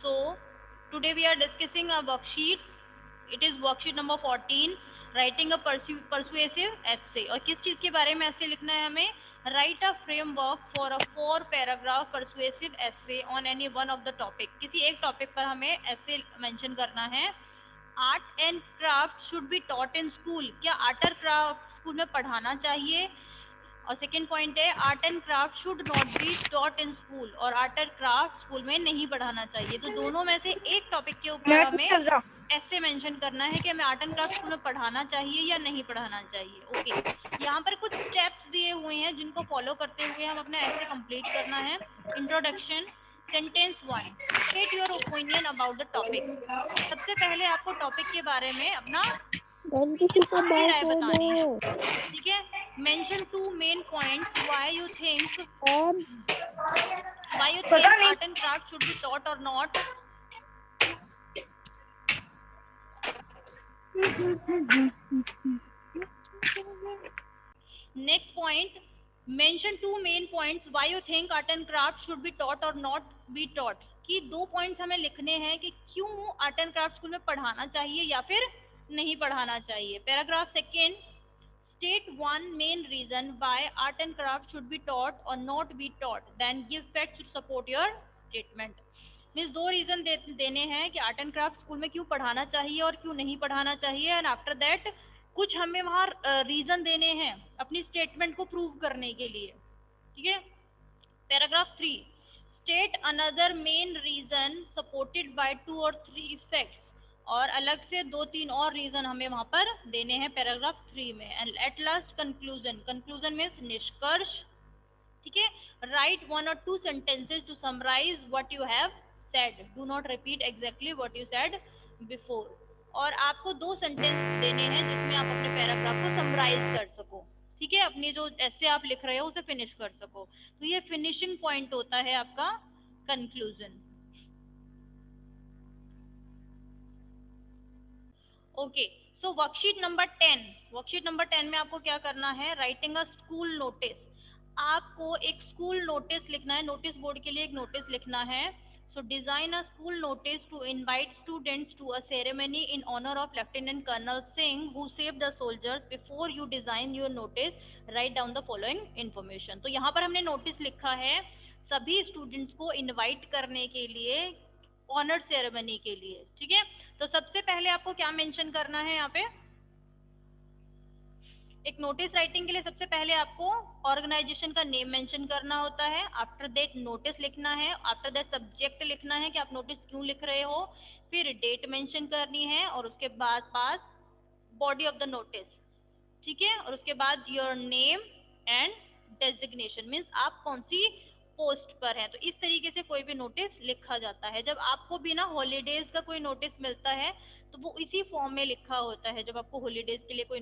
So today we are discussing our worksheets. It is worksheet number 14, writing a persuasive essay. और किस चीज के बारे में essay लिखना है हमें? Write a framework for a 4-paragraph persuasive essay on any one of the topic. किसी एक टॉपिक पर हमें essay मेंशन करना है. Art and craft should be taught in school. क्या आर्ट और क्राफ्ट स्कूल में पढ़ाना चाहिए? और सेकेंड पॉइंट है art and craft should not be taught in school, और आर्ट एंड क्राफ्ट स्कूल में नहीं पढ़ाना चाहिए. तो दोनों में से एक टॉपिक के ऊपर हमें ऐसे मेंशन करना है कि हमें आर्ट एंड क्राफ्ट स्कूल में पढ़ाना चाहिए या नहीं पढ़ाना चाहिए. ओके, यहाँ पर कुछ स्टेप्स दिए हुए हैं जिनको फॉलो करते हुए हम अपना ऐसे कंप्लीट करना है. Introduction. Sentence 1, state your opinion about the topic. सबसे पहले आपको टॉपिक के बारे में अपना अपनी राय बतानी है. ठीक है. Mention 2 main points why you think art and craft should be taught or not. Next point, mention 2 main points why you think art and craft should be taught or not be taught. कि 2 points हमें लिखने हैं कि क्यों art and craft school में पढ़ाना चाहिए या फिर नहीं पढ़ाना चाहिए. Paragraph second, state one main reason why art and craft should be taught or not be taught, then give facts to support your statement. Means 2 reason देने हैं कि आर्ट एंड क्राफ्ट स्कूल में क्यों पढ़ाना चाहिए और क्यों नहीं पढ़ाना चाहिए, एंड आफ्टर दैट कुछ हमें वहाँ रीजन देने हैं अपनी स्टेटमेंट को प्रूव करने के लिए. ठीक है. Paragraph 3, state another main reason supported by 2 or 3 facts. और अलग से 2-3 और रीजन हमें वहां पर देने हैं पैराग्राफ 3 में. And at last conclusion. Conclusion means निष्कर्ष. ठीक है. Right 1 or 2 sentences to summarize what you have said. Do not repeat exactly what you said before. और आपको 2 सेंटेंस देने हैं जिसमें आप अपने पैराग्राफ को समराइज कर सको. ठीक है. अपनी जो ऐसे आप लिख रहे हो उसे फिनिश कर सको. तो ये फिनिशिंग पॉइंट होता है आपका कंक्लूजन. ओके. सो वर्कशीट नंबर 10. वर्कशीट नंबर 10 में आपको क्या करना है? Writing a school notice. आपको एक स्कूल नोटिस लिखना है. नोटिस बोर्ड के लिए एक नोटिस लिखना है. So design a school notice to invite students to a ceremony in honour of lieutenant colonel Singh who saved the soldiers. Before you design your notice write down the following information. तो यहाँ पर हमने notice लिखा है सभी students को invite करने के लिए ऑनर सेरेमनी के लिए. ठीक है. तो सबसे पहले आपको क्या मेंशन करना है यहाँ पे? एक नोटिस राइटिंग के लिए सबसे पहले आपको ऑर्गेनाइजेशन का नेम मेंशन करना होता है. आफ्टर दैट नोटिस लिखना है. आफ्टर दैट सब्जेक्ट लिखना है कि आप नोटिस क्यों लिख रहे हो. फिर डेट मेंशन करनी है और उसके बाद बॉडी ऑफ द नोटिस. ठीक है. और उसके बाद your name and designation, means आप कौन सी पोस्ट पर हैं. तो इस तरीके से कोई भी नोटिस लिखा जाता है. जब आपको भी ना हॉलीडेज का कोई नोटिस मिलता है तो वो इसी फॉर्म में लिखा होता है. जब आपको हॉलीडेज के लिए कोई